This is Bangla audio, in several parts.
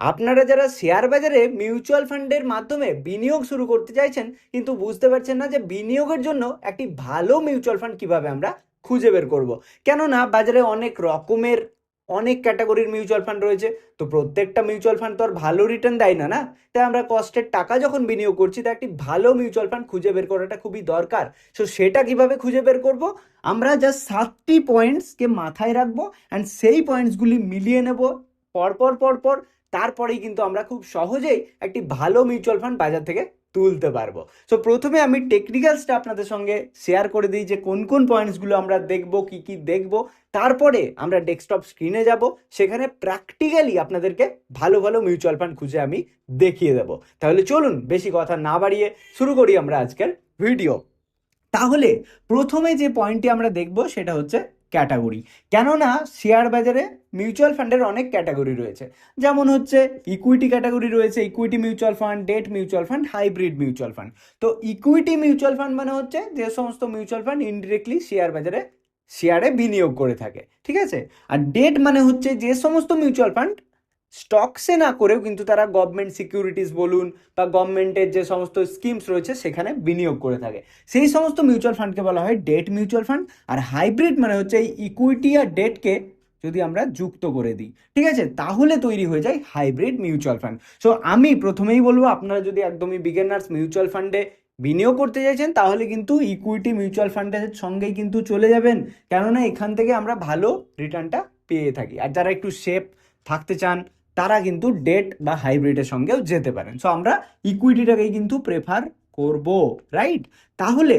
আপনারা যারা শেয়ার বাজারে মিউচুয়াল ফান্ডের মাধ্যমে বিনিয়োগ শুরু করতে চাইছেন কিন্তু বুঝতে পারছেন না যে বিনিয়োগের জন্য একটি ভালো মিউচুয়াল ফান্ড কিভাবে আমরা খুঁজে বের করব, কেননা বাজারে অনেক রকমের অনেক ক্যাটাগরির মিউচুয়াল ফান্ড রয়েছে। তো প্রত্যেকটা মিউচুয়াল ফান্ড তো আর ভালো রিটার্ন দেয় না, না? তাই আমরা কষ্টের টাকা যখন বিনিয়োগ করছি তা একটি ভালো মিউচুয়াল ফান্ড খুঁজে বের করাটা খুবই দরকার। সো সেটা কিভাবে খুঁজে বের করব? আমরা জাস্ট 7টি পয়েন্টসকে মাথায় রাখবো অ্যান্ড সেই পয়েন্টসগুলি মিলিয়ে নেব পরপর পরপর। তারপরেই কিন্তু আমরা খুব সহজেই একটি ভালো মিউচুয়াল ফান্ড বাজার থেকে তুলতে পারবো। সো প্রথমে আমি টেকনিক্যালসটা আপনাদের সঙ্গে শেয়ার করে দিই যে কোন কোন পয়েন্টসগুলো আমরা দেখব, কি কি দেখব। তারপরে আমরা ডেস্কটপ স্ক্রিনে যাব, সেখানে প্র্যাকটিক্যালি আপনাদেরকে ভালো ভালো মিউচুয়াল ফান্ড খুঁজে আমি দেখিয়ে দেবো। তাহলে চলুন বেশি কথা না বাড়িয়ে শুরু করি আমরা আজকের ভিডিও। তাহলে প্রথমে যে পয়েন্টটি আমরা দেখব সেটা হচ্ছে ক্যাটাগরি। কেননা শেয়ার বাজারে মিউচুয়াল ফান্ডের অনেক ক্যাটাগরি রয়েছে, যেমন হচ্ছে ইকুইটি ক্যাটাগরি রয়েছে, equity mutual fund, date mutual fund, hybrid mutual fund. তো ইকুইটি মিউচুয়াল ফান্ড মানে হচ্ছে যে সমস্ত মিউচুয়াল ফান্ড ইনডিরেক্টলি শেয়ারে বিনিয়োগ করে থাকে, ঠিক আছে। আর ডেট মানে হচ্ছে যে সমস্ত মিউচুয়াল ফান্ড স্টকসে না করেও কিন্তু তারা গভর্নমেন্ট সিকিউরিটিস বলুন বা গভর্নমেন্টের যে সমস্ত স্কিমস রয়েছে সেখানে বিনিয়োগ করে থাকে, সেই সমস্ত মিউচুয়াল ফান্ডকে বলা হয় ডেট মিউচুয়াল ফান্ড। আর হাইব্রিড মানে হচ্ছে এই ইকুইটি আর ডেটকে যদি আমরা যুক্ত করে দিই, ঠিক আছে, তাহলে তৈরি হয়ে যায় হাইব্রিড মিউচুয়াল ফান্ড। সো আমি প্রথমেই বলবো, আপনারা যদি একদমই বিগিনার্স মিউচুয়াল ফান্ডে বিনিয়োগ করতে চাইছেন তাহলে কিন্তু ইকুইটি মিউচুয়াল ফান্ডের সঙ্গেই কিন্তু চলে যাবেন, কেননা এখান থেকে আমরা ভালো রিটার্নটা পেয়ে থাকি। আর যারা একটু সেফ থাকতে চান তারা কিন্তু ডেট বা হাইব্রিডের সঙ্গেও যেতে পারেন। সো আমরা ইকুইটিটাকেই কিন্তু প্রেফার করব, রাইট? তাহলে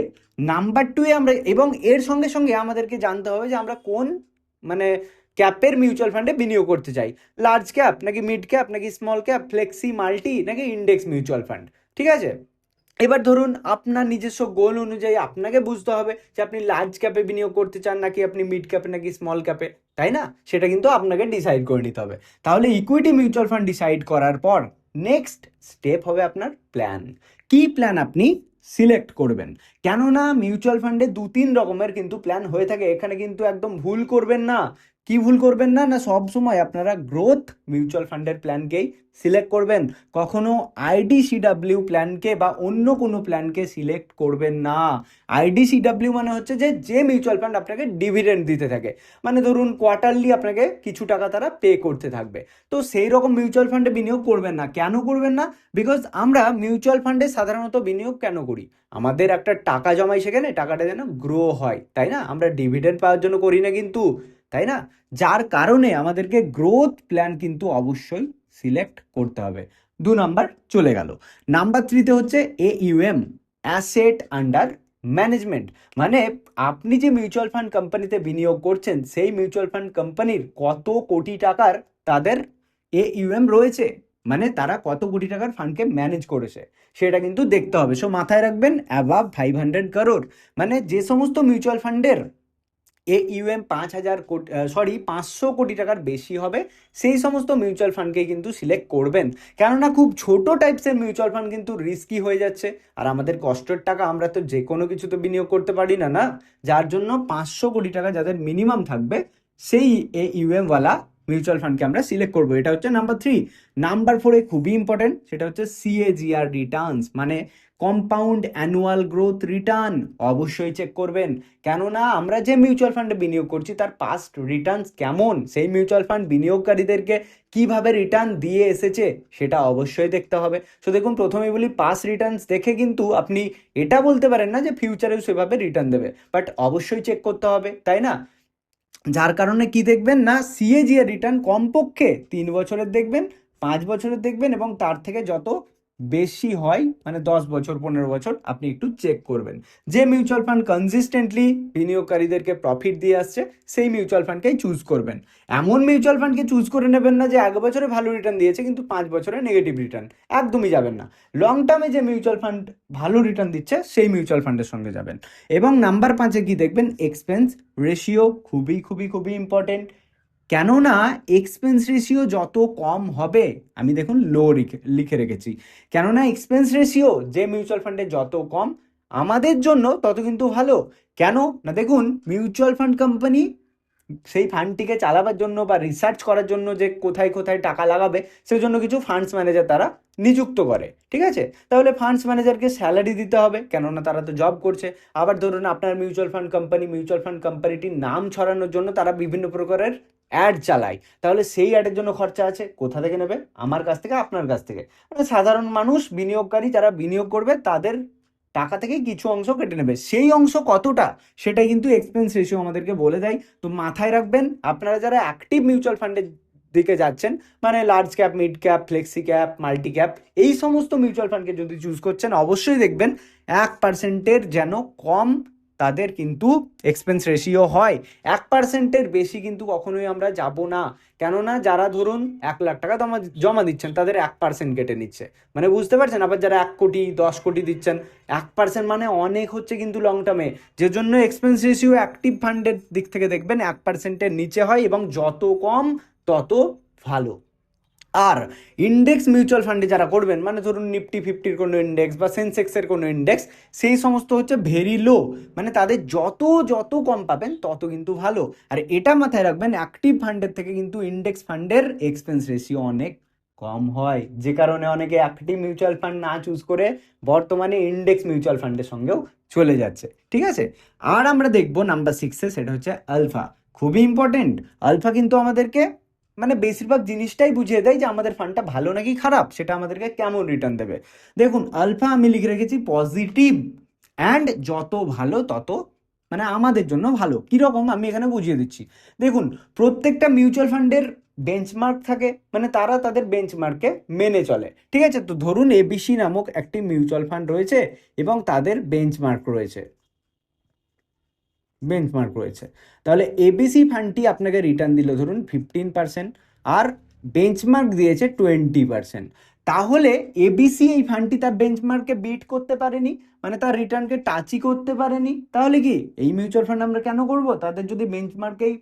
নাম্বার 2 এ আমরা, এবং এর সঙ্গে সঙ্গে আমাদেরকে জানতে হবে যে আমরা কোন মানে ক্যাপের মিউচুয়াল ফান্ডে বিনিয়োগ করতে চাই। লার্জ ক্যাপ নাকি মিড ক্যাপ নাকি স্মল ক্যাপ, ফ্লেক্সি, মাল্টি নাকি ইন্ডেক্স মিউচুয়াল ফান্ড, ঠিক আছে। এবার ধরুন আপনার নিজস্ব গোল অনুযায়ী আপনাকে বুঝতে হবে যে আপনি লার্জ ক্যাপে বিনিয়োগ করতে চান নাকি আপনি মিড ক্যাপে নাকি স্মল ক্যাপে, তাই না? সেটা কিন্তু আপনাকে ডিসাইড করে নিতে হবে। তাহলে ইকুইটি মিউচুয়াল ফান্ড ডিসাইড করার পর নেক্সট স্টেপ হবে আপনার প্ল্যান। কি প্ল্যান আপনি সিলেক্ট করবেন? কেননা মিউচুয়াল ফান্ডে 2-3 রকমের কিন্তু প্ল্যান হয়ে থাকে, এখানে কিন্তু একদম ভুল করবেন না। কি ভুল করবেন না? না, সব সময় আপনারা গ্রোথ মিউচুয়াল ফান্ডের প্ল্যানকেই সিলেক্ট করবেন, কখনো আইডিসিডাব্লিউ প্ল্যানকে বা অন্য কোনো প্ল্যানকে সিলেক্ট করবেন না। আইডিসিডাব্লিউ মানে হচ্ছে যে মিউচুয়াল ফান্ড আপনাকে ডিভিডেন্ড দিতে থাকে, মানে ধরুন কোয়ার্টারলি আপনাকে কিছু টাকা তারা পে করতে থাকবে। তো সেই রকম মিউচুয়াল ফান্ডে বিনিয়োগ করবেন না। কেন করবেন না? বিকজ আমরা মিউচুয়াল ফান্ডে সাধারণত বিনিয়োগ কেন করি? আমাদের একটা টাকা জমাই, সেখানে টাকাটা যেন গ্রো হয়, তাই না? আমরা ডিভিডেন্ড পাওয়ার জন্য করি না কিন্তু, তাই না? যার কারণে আমাদেরকে গ্রোথ প্ল্যান কিন্তু অবশ্যই সিলেক্ট করতে হবে। 2 নাম্বার চলে গেল। নাম্বার 3তে হচ্ছে AUM, অ্যাসেট আন্ডার ম্যানেজমেন্ট। মানে আপনি যে মিউচুয়াল ফান্ড কোম্পানিতে বিনিয়োগ করছেন সেই মিউচুয়াল ফান্ড কোম্পানির কত কোটি টাকার তাদের AUM রয়েছে, মানে তারা কত কোটি টাকার ফান্ডকে ম্যানেজ করেছে সেটা কিন্তু দেখতে হবে। সো মাথায় রাখবেন অ্যাবাভ 500 crore, মানে যে সমস্ত মিউচুয়াল ফান্ডের AUM 500 কোটি টাকার বেশি হবে সেই সমস্ত মিউচুয়াল ফান্ডকে কিন্তু সিলেক্ট করবেন। কেননা খুব ছোট টাইপসের মিউচুয়াল ফান্ড কিন্তু রিস্কি হয়ে যাচ্ছে, আর আমাদের কষ্টের টাকা আমরা তো যে কোনো কিছুতে বিনিয়োগ করতে পারি না, না? যার জন্য 500 কোটি টাকা যাদের মিনিমাম থাকবে সেই AUM ওয়ালা মিউচুয়াল ফান্ডকে আমরা সিলেক্ট করবো। এটা হচ্ছে নাম্বার 3। নাম্বার 4 খুবই ইম্পর্টেন্ট, সেটা হচ্ছে CAGR রিটার্নস, মানে কম্পাউন্ড অ্যানুয়াল গ্রোথ রিটার্ন অবশ্যই চেক করবেন। কেননা আমরা যে মিউচুয়াল ফান্ডে বিনিয়োগ করছি তার পাস্ট রিটার্নস কেমন, সেই মিউচুয়াল ফান্ড বিনিয়োগকারীদেরকে কিভাবে রিটার্ন দিয়ে এসেছে সেটা অবশ্যই দেখতে হবে। সো দেখুন, প্রথমেই বলি পাস্ট রিটার্নস দেখে কিন্তু আপনি এটা বলতে পারেন না যে ফিউচারেও সেভাবে রিটার্ন দেবে, বাট অবশ্যই চেক করতে হবে, তাই না? যার কারণে কি দেখবেন না, CAGR রিটার্ন কমপক্ষে 3 বছরের দেখবেন, 5 বছরের দেখবেন, এবং তার থেকে যত বেশি হয় মানে 10 বছর 15 বছর আপনি একটু চেক করবেন। যে মিউচুয়াল ফান্ড কনসিস্টেন্টলি বিনিয়োগকারীদেরকে প্রফিট দিয়ে আসছে সেই মিউচুয়াল ফান্ডকেই চুজ করবেন। এমন মিউচুয়াল ফান্ডকে চুজ করে নেবেন না যে 1 বছরে ভালো রিটার্ন দিয়েছে কিন্তু 5 বছরে নেগেটিভ রিটার্ন, একদমই যাবেন না। লং টার্মে যে মিউচুয়াল ফান্ড ভালো রিটার্ন দিচ্ছে সেই মিউচুয়াল ফান্ডের সঙ্গে যাবেন। এবং নাম্বার 5-এ কি দেখবেন, এক্সপেন্স রেশিও খুবই খুবই খুবই ইম্পর্টেন্ট। কেননা এক্সপেন্স রেশিও যত কম হবে, আমি দেখুন লো লিখে রেখেছি, কেননা এক্সপেন্স রেশিও যে মিউচুয়াল ফান্ডে যত কম আমাদের জন্য তত কিন্তু ভালো। কেন না, দেখুন মিউচুয়াল ফান্ড কোম্পানি সেই ফান্ডটিকে চালাবার জন্য বা রিসার্চ করার জন্য যে কোথায় কোথায় টাকা লাগাবে সেই জন্য কিছু ফান্ডস ম্যানেজার তারা নিযুক্ত করে, ঠিক আছে? তাহলে ফান্ডস ম্যানেজারকে স্যালারি দিতে হবে, কেননা তারা তো জব করছে। আবার ধরুন আপনার মিউচুয়াল ফান্ড কোম্পানিটির নাম ছড়ানোর জন্য তারা বিভিন্ন প্রকারের অ্যাড চালায়, তাহলে সেই অ্যাডের জন্য খরচা আছে। কোথা থেকে নেবে? আমার কাছ থেকে, আপনার কাছ থেকে। মানে সাধারণ মানুষ, বিনিয়োগকারী যারা বিনিয়োগ করবে তাদের টাকা থেকে কিছু অংশ কেটে নেবে। সেই অংশ কতটা সেটাই কিন্তু এক্সপেন্স রেশিও আমাদেরকে বলে দেয়। তো মাথায় রাখবেন, আপনারা যারা অ্যাক্টিভ মিউচুয়াল ফান্ডের দিকে যাচ্ছেন, মানে large cap, mid cap, flexi cap, multi cap, এই সমস্ত মিউচুয়াল ফান্ডকে যদি চুজ করছেন, অবশ্যই দেখবেন 1%-এর যেন কম তাদের কিন্তু এক্সপেন্স রেশিও হয়। 1%-এর বেশি কিন্তু কখনোই আমরা যাব না, কেননা যারা ধরুন 1 লাখ টাকা জমা দিচ্ছেন তাদের 1% কেটে নিচ্ছে। মানে বুঝতে পারছেন? আবার যারা 1 কোটি 10 কোটি দিচ্ছেন, 1% মানে অনেক হচ্ছে কিন্তু লং টার্মে। যে জন্য এক্সপেন্স রেশিও অ্যাক্টিভ ফান্ডের দিক থেকে দেখবেন 1%-এর নিচে হয়, এবং যত কম তত ভালো। আর ইন্ডেক্স মিউচুয়াল ফান্ডে যারা করবেন, মানে ধরুন নিফটি 50-র কোনো ইন্ডেক্স বা সেন্সেক্সের কোনো ইন্ডেক্স, সেই সমস্ত হচ্ছে ভেরি লো, মানে তাদের যত যত কম পাবেন তত কিন্তু ভালো। আর এটা মাথায় রাখবেন, অ্যাক্টিভ ফান্ডের থেকে কিন্তু ইন্ডেক্স ফান্ডের এক্সপেন্স রেশিও অনেক কম হয়, যে কারণে অনেকে অ্যাক্টিভ মিউচুয়াল ফান্ড না চুজ করে বর্তমানে ইন্ডেক্স মিউচুয়াল ফান্ডের সঙ্গেও চলে যাচ্ছে, ঠিক আছে? আর আমরা দেখবো নাম্বার 6-এ, সেটা হচ্ছে আলফা। খুবই ইম্পর্টেন্ট। আলফা কিন্তু আমাদেরকে মানে বেশিরভাগ জিনিসটাই বুঝিয়ে দেয় যে আমাদের ফান্ডটা ভালো নাকি খারাপ, সেটা আমাদেরকে কেমন রিটার্ন দেবে। দেখুন, আলফা আমি লিখে রেখেছি পজিটিভ, অ্যান্ড যত ভালো তত মানে আমাদের জন্য ভালো। কীরকম আমি এখানে বুঝিয়ে দিচ্ছি। দেখুন, প্রত্যেকটা মিউচুয়াল ফান্ডের বেঞ্চমার্ক থাকে, মানে তারা তাদের বেঞ্চমার্ককে মেনে চলে, ঠিক আছে? তো ধরুন এবিসি নামক একটি মিউচুয়াল ফান্ড রয়েছে এবং তাদের বেঞ্চমার্ক রয়েছে। তাহলে এবিসি ফান্ডটি আপনাকে রিটার্ন দিল ধরুন 15%, আর বেঞ্চমার্ক দিয়েছে 20%। তাহলে এবিসি এই ফান্ডটি তার বেঞ্চমার্ককে বিট করতে পারেনি, মানে তার রিটার্নকে টাচই করতে পারেনি। তাহলে কি এই মিউচুয়াল ফান্ড আমরা কেন করব? তাদের যদি বেঞ্চমার্কেই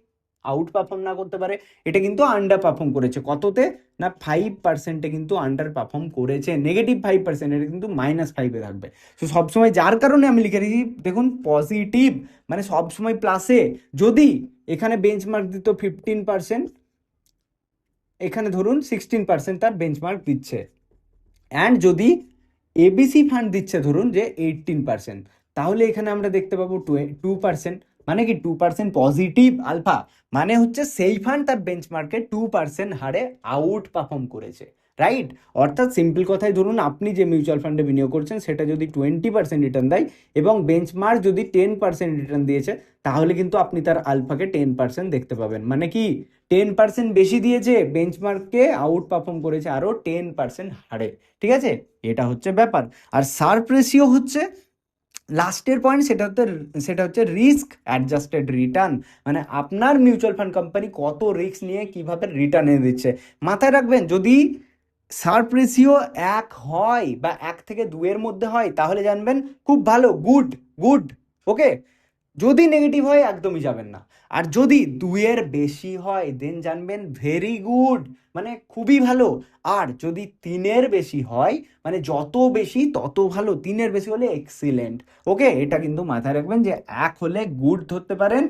আউট পারফর্ম না করতে পারে। এটা কিন্তু আন্ডার পারফর্ম করেছে, কততে না 5%-এ কিন্তু আন্ডার পারফর্ম করেছে। -5%, এটা কিন্তু -5-এ থাকবে। তো সবসময় যার কারণে আমি লিখে রেখেছি, দেখুন পজিটিভ মানে সবসময় প্লাসে। যদি এখানে বেঞ্চমার্ক দিত 15%, এখানে ধরুন 16% তার বেঞ্চমার্ক দিচ্ছে, অ্যান্ড যদি এবিসি ফান্ড দিচ্ছে ধরুন যে 18%, তাহলে এখানে আমরা দেখতে পাবো 2%। মানে কি 2% পজিটিভ আলফা, মানে হচ্ছে সেই ফান্ড তার বেঞ্চমার্কে 2% হারে আউট পারফর্ম করেছে, রাইট? অর্থাৎ সিম্পল কথায় ধরুন আপনি যে মিউচুয়াল ফান্ডে বিনিয়োগ করছেন সেটা যদি 20% রিটার্ন দেয় এবং বেঞ্চমার্ক যদি 10% রিটার্ন দিয়েছে, তাহলে কিন্তু আপনি তার আলফাকে 10% দেখতে পাবেন। মানে কি 10% বেশি দিয়েছে, বেঞ্চমার্ককে আউট পারফর্ম করেছে আরও 10% হারে, ঠিক আছে? এটা হচ্ছে ব্যাপার। আর শার্প রেশিও হচ্ছে লাস্টের পয়েন্ট, সেটা হচ্ছে রিস্ক অ্যাডজাস্টেড রিটার্ন। মানে আপনার মিউচুয়াল ফান্ড কোম্পানি কত রিস্ক নিয়ে কিভাবে রিটার্ন এনে দিচ্ছে। মাথায় রাখবেন, যদি শার্প রেশিও 1 হয় বা 1 থেকে 2-এর মধ্যে হয়, তাহলে জানবেন খুব ভালো, গুড গুড, ওকে। যদি নেগেটিভ হয় একদমই যাবেন না। আর যদি 2-এর বেশি হয় দেন জানবেন ভেরি গুড, মানে খুবই ভালো। আর যদি 3-এর বেশি হয়, মানে যত বেশি তত ভালো, 3-এর বেশি হলে এক্সিলেন্ট, ওকে। এটা কিন্তু মাথায় রাখবেন যে 1 হলে গুড ধরতে পারেন,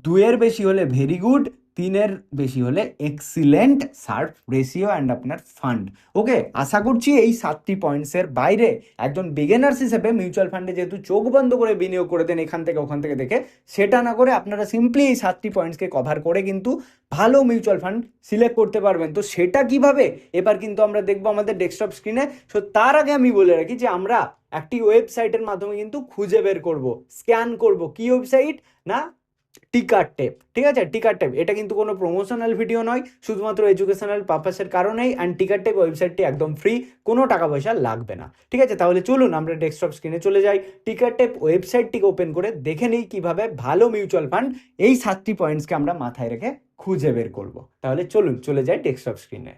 2-এর বেশি হলে ভেরি গুড, 3-এর বেশি হলে এক্সিলেন্ট শার্প রেশিও অ্যান্ড আপনার ফান্ড, ওকে। আশা করছি এই 7টি পয়েন্টসের বাইরে একজন বিগিনার্স হিসেবে মিউচুয়াল ফান্ডে যেহেতু চোখ বন্ধ করে বিনিয়োগ করে দেন এখান থেকে ওখান থেকে দেখে, সেটা না করে আপনারা সিম্পলি এই 7টি পয়েন্টসকে কভার করে কিন্তু ভালো মিউচুয়াল ফান্ড সিলেক্ট করতে পারবেন। তো সেটা কিভাবে এবার কিন্তু আমরা দেখবো আমাদের ডেস্কটপ স্ক্রিনে। সো তার আগে আমি বলে রাখি যে আমরা একটি ওয়েবসাইটের মাধ্যমে কিন্তু খুঁজে বের করব, স্ক্যান করব। কি ওয়েবসাইট? না টিকারটেপ, ঠিক আছে? টিকারটেপ এটা কিন্তু কোনো প্রমোশনাল ভিডিও নয়, শুধুমাত্র এডুকেশনাল পারপাসের কারণেই। অ্যান্ড টিকারটেপ ওয়েবসাইটটি একদম ফ্রি, কোনো টাকা পয়সা লাগবে না, ঠিক আছে? তাহলে চলুন আমরা ডেস্কটপ স্ক্রিনে চলে যাই, টিকারটেপ ওয়েবসাইটটিকে ওপেন করে দেখে নিই কীভাবে ভালো মিউচুয়াল ফান্ড এই 7টি পয়েন্টসকে আমরা মাথায় রেখে খুঁজে বের করব। তাহলে চলুন চলে যাই ডেস্কটপ স্ক্রিনে।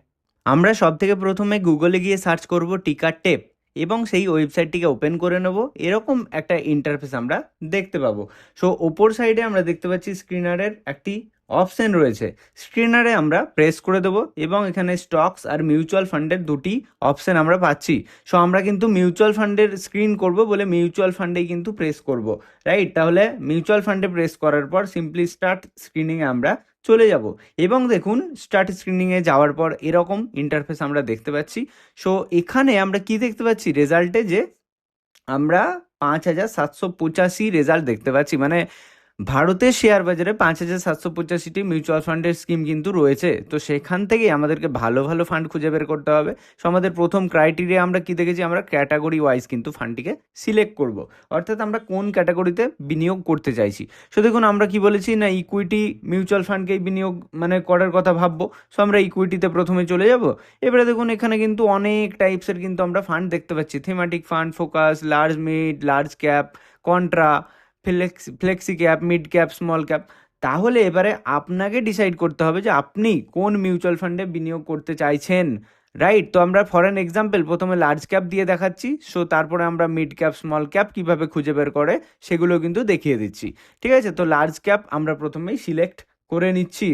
আমরা সব থেকে প্রথমে গুগলে গিয়ে সার্চ করব টিকারটেপ এবং সেই ওয়েবসাইটটিকে ওপেন করে নেব। এরকম একটা ইন্টারফেস আমরা দেখতে পাবো। সো ওপর সাইডে আমরা দেখতে পাচ্ছি স্ক্রিনারের একটি অপশন রয়েছে, স্ক্রিনারে আমরা প্রেস করে দেবো এবং এখানে স্টকস আর মিউচুয়াল ফান্ডের দুটি অপশন আমরা পাচ্ছি। সো আমরা কিন্তু মিউচুয়াল ফান্ডের স্ক্রিন করব বলে মিউচুয়াল ফান্ডেই কিন্তু প্রেস করব, রাইট? তাহলে মিউচুয়াল ফান্ডে প্রেস করার পর সিম্পলি স্টার্ট স্ক্রিনিংয়ে আমরা চলে যাব এবং দেখুন স্টার্ট স্ক্রিনিংয়ে যাওয়ার পর এরকম ইন্টারফেস আমরা দেখতে পাচ্ছি। সো এখানে আমরা কি দেখতে পাচ্ছি রেজাল্টে, যে আমরা 5,785 রেজাল্ট দেখতে পাচ্ছি, মানে ভারতের শেয়ার বাজারে 5,785টি মিউচুয়াল ফান্ডের স্কিম কিন্তু রয়েছে। তো সেখান থেকেই আমাদেরকে ভালো ভালো ফান্ড খুঁজে বের করতে হবে। সো আমাদের প্রথম ক্রাইটেরিয়া আমরা কি দেখেছি, আমরা ক্যাটাগরি ওয়াইজ কিন্তু ফান্ডটিকে সিলেক্ট করব, অর্থাৎ আমরা কোন ক্যাটাগরিতে বিনিয়োগ করতে চাইছি। সো দেখুন আমরা কি বলেছি না, ইকুইটি মিউচুয়াল ফান্ডকেই বিনিয়োগ মানে করার কথা ভাববো। সো আমরা ইকুইটিতে প্রথমে চলে যাব। এবারে দেখুন এখানে কিন্তু অনেক টাইপসের কিন্তু আমরা ফান্ড দেখতে পাচ্ছি, thematic fund, focus, large mid, large cap, contra, flexi cap, mid cap, small cap. তাহলে এবারে আপনাকে ডিসাইড করতে হবে যে আপনি কোন মিউচুয়াল ফান্ডে বিনিয়োগ করতে চাইছেন, রাইট? তো আমরা ফর অ্যান এক্সাম্পল প্রথমে লার্জ ক্যাপ দিয়ে দেখাচ্ছি। সো তারপরে আমরা মিড ক্যাপ, স্মল ক্যাপ কীভাবে খুঁজে বের করে সেগুলো কিন্তু দেখিয়ে দিচ্ছি, ঠিক আছে? তো লার্জ ক্যাপ আমরা প্রথমেই সিলেক্ট করে নিচ্ছি,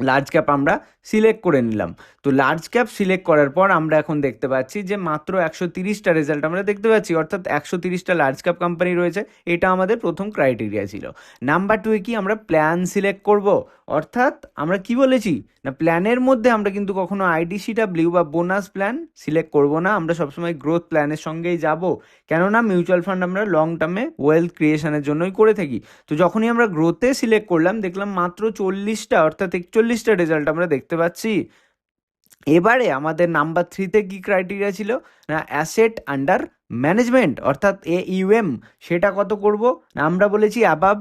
লার্জ ক্যাপ আমরা সিলেক্ট করে নিলাম। তো লার্জ ক্যাপ সিলেক্ট করার পর আমরা এখন দেখতে পাচ্ছি যে মাত্র 130টা রেজাল্ট আমরা দেখতে পাচ্ছি, অর্থাৎ 130টা লার্জ ক্যাপ কোম্পানি রয়েছে। এটা আমাদের প্রথম ক্রাইটেরিয়া ছিল। নাম্বার 2 কি, আমরা প্ল্যান সিলেক্ট করব, অর্থাৎ আমরা কি বলেছি না, প্ল্যানের মধ্যে আমরা কিন্তু কখনো IDCW বা বোনাস প্ল্যান সিলেক্ট করব না, আমরা সবসময় গ্রোথ প্ল্যানের সঙ্গেই যাব। কেননা মিউচুয়াল ফান্ড আমরা লং টার্মে ওয়েলথ ক্রিয়েশনের জন্যই করে থাকি। তো যখনই আমরা গ্রোথে সিলেক্ট করলাম দেখলাম মাত্র 40টা অর্থাৎ 41টা রেজাল্ট আমরা দেখতে পাচ্ছি। এবারে আমাদের নাম্বার 3তে কি ক্রাইটেরিয়া ছিল না, অ্যাসেট আন্ডার ম্যানেজমেন্ট অর্থাৎ AUM, সেটা কত করব না, আমরা বলেছি অ্যাবাভ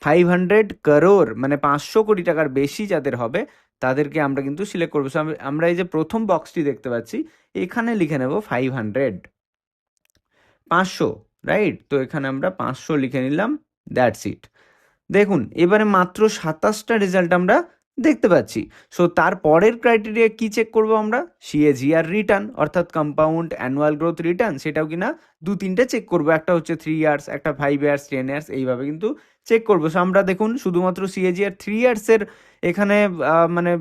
500 crore, মানে 500 কোটি টাকার বেশি যাদের হবে তাদেরকে আমরা কিন্তু সিলেক্ট করবো। আমরা এই যে প্রথম বক্সটি দেখতে পাচ্ছি এখানে লিখে নেব 500, রাইট? তো এখানে আমরা 500 লিখে নিলাম, দ্যাটস ইট। দেখুন এবারে মাত্র 27টা রেজাল্ট আমরা দেখতে পাচ্ছি। সো তারপরের ক্রাইটেরিয়া কি চেক করব আমরা, CAGR রিটার্ন অর্থাৎ কম্পাউন্ড অ্যানুয়াল গ্রোথ রিটার্ন, সেটাও কিনা 2-3টে চেক করব, একটা হচ্ছে 3 ইয়ার্স, একটা 5 ইয়ার্স, 10 ইয়ার্স, এইভাবে কিন্তু চেক করবো। সো আমরা দেখুন শুধুমাত্র CAGR 3 ইয়ার্সের এখানে মানে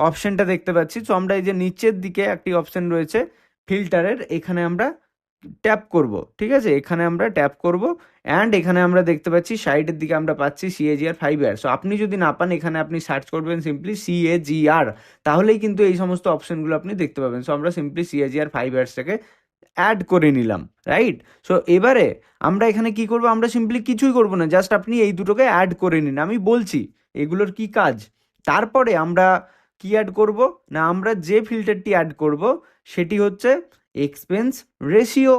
অপশনটা দেখতে পাচ্ছি। সো আমরা এই যে নিচের দিকে একটি অপশন রয়েছে ফিল্টারের, এখানে আমরা ট্যাপ করব, ঠিক আছে? এখানে আমরা ট্যাপ করব অ্যান্ড এখানে আমরা দেখতে পাচ্ছি সাইডের দিকে আমরা পাচ্ছি CAGR 5 ইয়ার। সো আপনি যদি না পান এখানে আপনি সার্চ করবেন সিম্পলি CAGR, তাহলেই কিন্তু এই সমস্ত অপশনগুলো আপনি দেখতে পাবেন। সো আমরা সিম্পলি CAGR 5 ইয়ার্সটাকে অ্যাড করে নিলাম, রাইট? সো এবারে আমরা এখানে কি করব, আমরা সিম্পলি কিছুই করব না, জাস্ট আপনি এই দুটোকে অ্যাড করে নিন, আমি বলছি এগুলোর কি কাজ। তারপরে আমরা কি অ্যাড করব না, আমরা যে ফিল্টারটি অ্যাড করব সেটি হচ্ছে এক্সপেন্স রেশিও।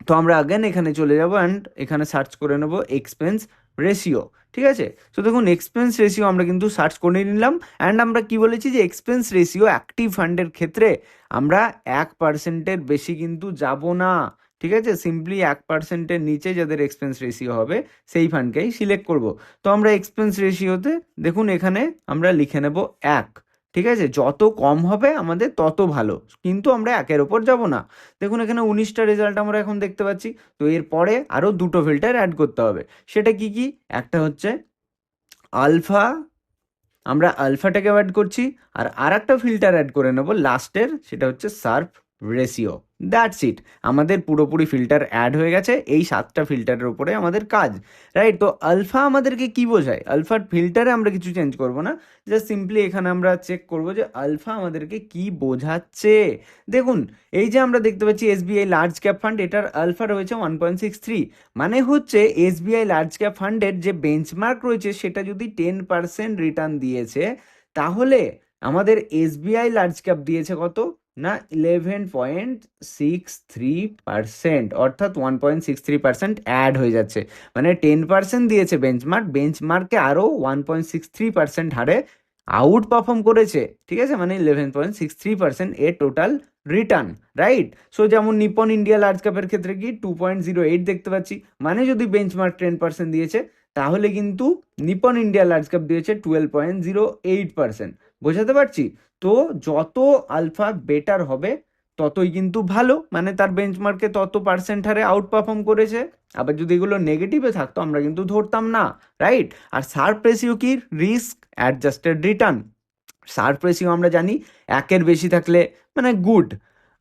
তো আমরা আগেন এখানে চলে যাব অ্যান্ড এখানে সার্চ করে নেব এক্সপেন্স রেশিও, ঠিক আছে? তো দেখুন এক্সপেন্স রেশিও আমরা কিন্তু সার্চ করে নিলাম অ্যান্ড আমরা কি বলেছি যে এক্সপেন্স রেশিও অ্যাক্টিভ ফান্ডের ক্ষেত্রে আমরা 1%-এর বেশি কিন্তু যাব না, ঠিক আছে? সিম্পলি 1%-এর নিচে যাদের এক্সপেন্স রেশিও হবে সেই ফান্ডকেই সিলেক্ট করব। তো আমরা এক্সপেন্স রেশিওতে দেখুন এখানে আমরা লিখে নেব 1, ঠিক আছে? যত কম হবে আমাদের তত ভালো, কিন্তু আমরা 1-এর ওপর যাব না। দেখুন এখানে 19টা রেজাল্ট আমরা এখন দেখতে পাচ্ছি। তো এরপরে আরও দুটো ফিল্টার অ্যাড করতে হবে, সেটা কি কি, একটা হচ্ছে আলফা, আমরা আলফাটাকে অ্যাড করছি, আর একটা ফিল্টার অ্যাড করে নেব লাস্টের, সেটা হচ্ছে শার্প রেশিও। দ্যাটস ইট, আমাদের পুরোপুরি ফিল্টার অ্যাড হয়ে গেছে। এই 7টা ফিল্টারের উপরে আমাদের কাজ, রাইট? তো আলফা আমাদেরকে কি বোঝায়, আলফার ফিল্টারে আমরা কিছু চেঞ্জ করব না, জাস্ট সিম্পলি এখানে আমরা চেক করব যে আলফা আমাদেরকে কি বোঝাচ্ছে। দেখুন এই যে আমরা দেখতে পাচ্ছি SBI লার্জ ক্যাপ ফান্ড, এটার আলফা রয়েছে 1.63, মানে হচ্ছে SBI লার্জ ক্যাপ ফান্ডের যে বেঞ্চমার্ক রয়েছে সেটা যদি 10% রিটার্ন দিয়েছে, তাহলে আমাদের SBI লার্জ ক্যাপ দিয়েছে কত না 11.63%, অর্থাৎ 1.63% অ্যাড হয়ে যাচ্ছে, মানে 10% দিয়েছে বেঞ্চমার্ক, বেঞ্চমার্কে আরও 1.63% হারে আউট পারফর্ম করেছে, ঠিক আছে? মানে 11.63% এর টোটাল রিটার্ন, রাইট? সো যেমন নিপন ইন্ডিয়া লার্জ ক্যাপের ক্ষেত্রে কি 2.08 দেখতে পাচ্ছি, মানে যদি বেঞ্চমার্ক 10% দিয়েছে তাহলে কিন্তু নিপন ইন্ডিয়া লার্জ ক্যাপ দিয়েছে 12.08%। বোঝাতে পারছি? তো যত আলফা বেটার হবে ততই কিন্তু ভালো, মানে তার বেঞ্চমার্কে তত পার্সেন্ট হারে আউট পারফর্ম করেছে। আবার যদি এগুলো নেগেটিভে থাকতো আমরা কিন্তু ধরতাম না, রাইট? আর শার্প রেশিও কি? Risk adjusted return. Sharp ratio আমরা জানি 1-এর বেশি থাকলে মানে গুড,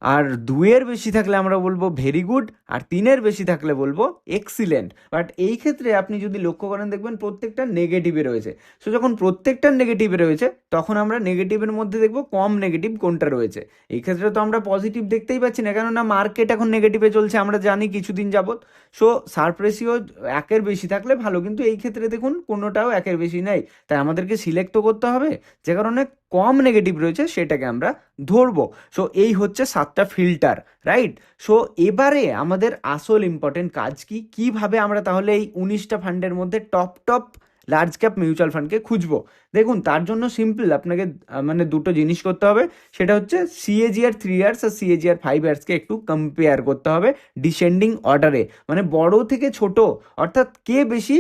আর 2-এর বেশি থাকলে আমরা বলবো ভেরি গুড, আর 3-এর বেশি থাকলে বলবো এক্সিলেন্ট। বাট এই ক্ষেত্রে আপনি যদি লক্ষ্য করেন দেখবেন প্রত্যেকটা নেগেটিভে রয়েছে। সো যখন প্রত্যেকটা নেগেটিভে রয়েছে তখন আমরা নেগেটিভের মধ্যে দেখবো কম নেগেটিভ কোনটা রয়েছে। এই ক্ষেত্রে তো আমরা পজিটিভ দেখতেই পাচ্ছি না, কেননা মার্কেট এখন নেগেটিভে চলছে, আমরা জানি কিছুদিন যাবত। সো শার্প রেশিও 1-এর বেশি থাকলে ভালো, কিন্তু এই ক্ষেত্রে দেখুন কোনোটাও 1-এর বেশি নেই, তাই আমাদেরকে সিলেক্ট তো করতে হবে। যে কারণে কম নেগেটিভ রয়েছে সেটাকে আমরা ধরবো। সো এই হচ্ছে 7টা ফিল্টার, রাইট? সো এবারে আমাদের আসল ইম্পর্টেন্ট কাজ কি, কিভাবে আমরা তাহলে এই 19টা ফান্ডের মধ্যে টপ লার্জ ক্যাপ মিউচুয়াল ফান্ডকে খুঁজবো। দেখুন তার জন্য সিম্পল আপনাকে মানে দুটো জিনিস করতে হবে। সেটা হচ্ছে সিএজিআর 3 ইয়ার্স আর সিএজিআর 5 ইয়ার্সকে একটু কম্পেয়ার করতে হবে ডিসেন্ডিং অর্ডারে, মানে বড় থেকে ছোট, অর্থাৎ কে বেশি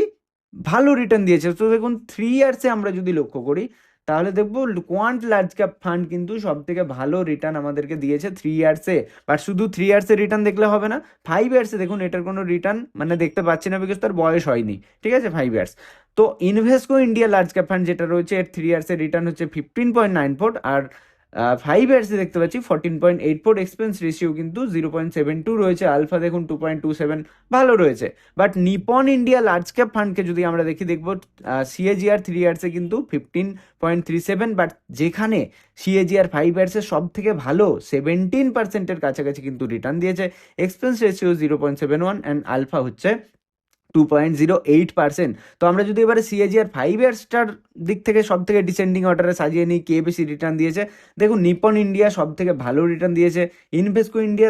ভালো রিটার্ন দিয়েছে। তো দেখুন 3 ইয়ার্সে আমরা যদি লক্ষ্য করি তাহলে দেখবো কোয়ান্ট লার্জ ক্যাপ ফান্ড কিন্তু সব থেকে ভালো রিটার্ন আমাদেরকে দিয়েছে 3 ইয়ার্সে। বাট শুধু 3 ইয়ার্সে রিটার্ন দেখলে হবে না, 5 ইয়ার্সে দেখুন এটার কোনো রিটার্ন মানে দেখতে পাচ্ছি না, বিকজ তার বয়স হয়নি, ঠিক আছে, 5 ইয়ার্স। তো ইনভেস্টকো ইন্ডিয়া লার্জ ক্যাপ ফান্ড যেটা রয়েছে এর 3 ইয়ার্সের রিটার্ন হচ্ছে 15.94, আর 5 ইয়ার্সে দেখতে পাচ্ছি 14.84, এক্সপেন্স রেশিও কিন্তু 0.72 রয়েছে, আলফা দেখুন 2.27, ভালো রয়েছে। But Nippon India large cap ফান্ডকে যদি আমরা দেখবো সিএজিআর 3 ইয়ার্সে কিন্তু 15.37, বাট যেখানে সিএজিআর 5 ইয়ার্সে সব থেকে ভালো 17%-এর কাছাকাছি কিন্তু রিটার্ন দিয়েছে, এক্সপেন্স রেশিও 0.71 অ্যান্ড আলফা হচ্ছে 2.08%। তো আমরা যদি এবারে সিএজিআর 5 ইয়ার্সটার দিক থেকে সব থেকে ডিসেন্ডিং অর্ডারে সাজিয়ে নিই কে বেশি রিটার্ন দিয়েছে, দেখুন নিপন ইন্ডিয়া সব থেকে ভালো রিটার্ন দিয়েছে, ইনভেস্টকো ইন্ডিয়া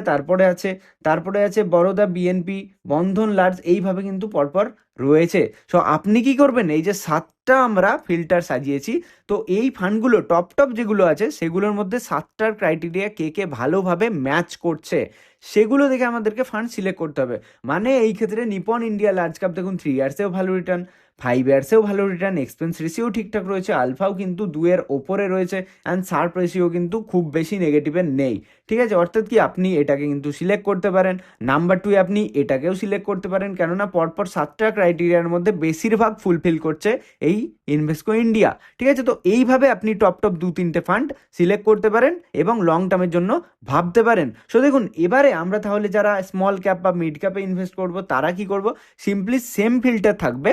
তারপরে আছে বরোদা বিএনপি, বন্ধন লার্জ, এইভাবে কিন্তু পরপর রয়েছে। সো আপনি কি করবেন, এই যে 7টা আমরা ফিল্টার সাজিয়েছি, তো এই ফান্ডগুলো টপ যেগুলো আছে সেগুলোর মধ্যে 7টার ক্রাইটেরিয়া কে ভালোভাবে ম্যাচ করছে সেগুলো দেখে আমাদেরকে ফান্ড সিলেক্ট করতে হবে। মানে এই ক্ষেত্রে নিপন ইন্ডিয়া লার্জ ক্যাপ দেখুন 3 ইয়ার্সেও ভালো রিটার্ন, 5 ইয়ার্সেও ভালো রিটার্ন, এক্সপেন্স রেশিও ঠিকঠাক রয়েছে, আলফাও কিন্তু 2-এর ওপরে রয়েছে, অ্যান্ড শার্প রেশিও কিন্তু খুব বেশি নেগেটিভে নেই, ঠিক আছে। অর্থাৎ কি আপনি এটাকে কিন্তু সিলেক্ট করতে পারেন। নাম্বার 2 আপনি এটাকেও সিলেক্ট করতে পারেন, কেননা পরপর 7টা ক্রাইটেরিয়ার মধ্যে বেশিরভাগ ফুলফিল করছে এই ইনভেস্টকো ইন্ডিয়া, ঠিক আছে। তো এইভাবে আপনি টপ 2-3টে ফান্ড সিলেক্ট করতে পারেন এবং লং টার্মের জন্য ভাবতে পারেন। সো দেখুন এবারে আমরা তাহলে যারা স্মল ক্যাপ বা মিড ক্যাপে ইনভেস্ট করব তারা কি করব, সিম্পলি সেম ফিল্টার থাকবে,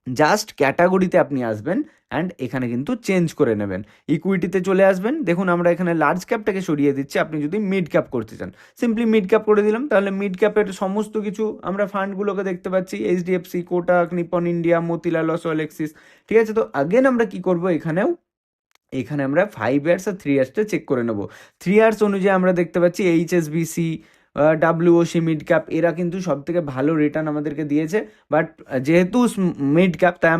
জাস্ট ক্যাটাগরিতে আপনি আসবেন অ্যান্ড এখানে কিন্তু চেঞ্জ করে নেবেন, ইকুইটিতে চলে আসবেন। দেখুন আমরা এখানে লার্জ ক্যাপটাকে সরিয়ে দিচ্ছি, আপনি যদি মিড ক্যাপ করতে চান সিম্পলি মিড ক্যাপ করে দিলাম, তাহলে মিড ক্যাপের সমস্ত কিছু আমরা ফান্ডগুলোকে দেখতে পাচ্ছি, HDFC, Kotak, Nipon India, Motilal Oswal, axis, ঠিক আছে। তো আগেন আমরা কি করব, এখানে আমরা 5 ইয়ার্স আর 3 ইয়ার্সটা চেক করে নেব। 3 ইয়ার্স অনুযায়ী আমরা দেখতে পাচ্ছি এইচএসবিসি, ডাব্লিউওসি মিড ক্যাপ, এরা কিন্তু সব থেকে ভালো রিটার্ন আমাদেরকে দিয়েছে। বাট যেহেতু মিড ক্যাপ তাই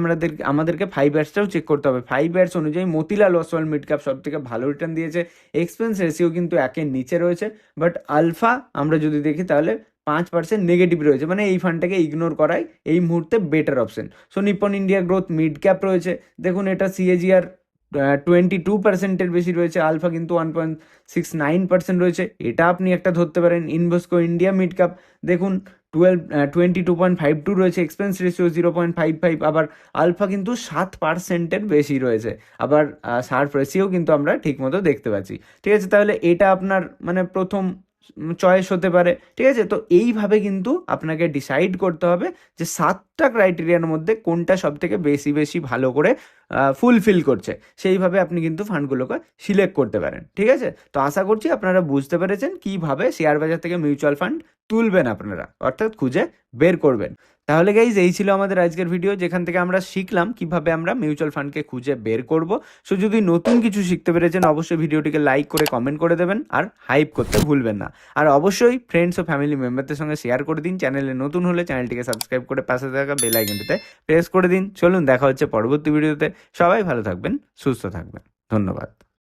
আমাদেরকে 5 ইয়ার্সটাও চেক করতে হবে। 5 ইয়ার্স অনুযায়ী মতিলাল অসওয়াল মিড ক্যাপ সব থেকে ভালো রিটার্ন দিয়েছে, এক্সপেন্স রেশিও কিন্তু 1-এর নিচে রয়েছে, বাট আলফা আমরা যদি দেখি তাহলে 5% নেগেটিভ রয়েছে, মানে এই ফান্ডটাকে ইগনোর করাই এই মুহূর্তে better option. So Nipon India growth mid cap রয়েছে, দেখুন এটা সিএজিআর 22%-এর বেশি রয়েছে, আলফা কিন্তু 1.69% রয়েছে, এটা আপনি একটা ধরতে পারেন। ইনভেস্টকো ইন্ডিয়া মিড ক্যাপ দেখুন 22.52 রয়েছে, এক্সপেন্স রেশিও 0.55, আবার আলফা কিন্তু 7%-এর বেশি রয়েছে, আবার শার্প রেশিও কিন্তু আমরা ঠিকমতো দেখতে পাচ্ছি, ঠিক আছে। তাহলে এটা আপনার মানে প্রথম চয়েস হতে পারে, ঠিক আছে। তো এইভাবে কিন্তু আপনাকে ডিসাইড করতে হবে যে 7টা ক্রাইটেরিয়ার মধ্যে কোনটা সব থেকে বেশি ভালো করে ফুলফিল করছে, সেইভাবে আপনি কিন্তু ফান্ডগুলোকে সিলেক্ট করতে পারেন, ঠিক আছে। তো আশা করছি আপনারা বুঝতে পেরেছেন কিভাবে শেয়ার বাজার থেকে মিউচুয়াল ফান্ড তুলবেন আপনারা, অর্থাৎ খুঁজে বের করবেন। তাহলে গাইজ এই ছিল আমাদের আজকের ভিডিও, যেখান থেকে আমরা শিখলাম কিভাবে আমরা মিউচুয়াল ফান্ডকে খুঁজে বের করব। সো যদি নতুন কিছু শিখতে পেরেছেন অবশ্যই ভিডিওটিকে লাইক করে কমেন্ট করে দেবেন আর হাইপ করতে ভুলবেন না। আর অবশ্যই ফ্রেন্ডস ও ফ্যামিলি মেম্বারদের সঙ্গে শেয়ার করে দিন। চ্যানেলে নতুন হলে চ্যানেলটিকে সাবস্ক্রাইব করে পাশে থাকা বেল আইকনটিতে প্রেস করে দিন। চলুন দেখা হচ্ছে পরবর্তী ভিডিওতে। সবাই ভালো থাকবেন, সুস্থ থাকবেন, ধন্যবাদ।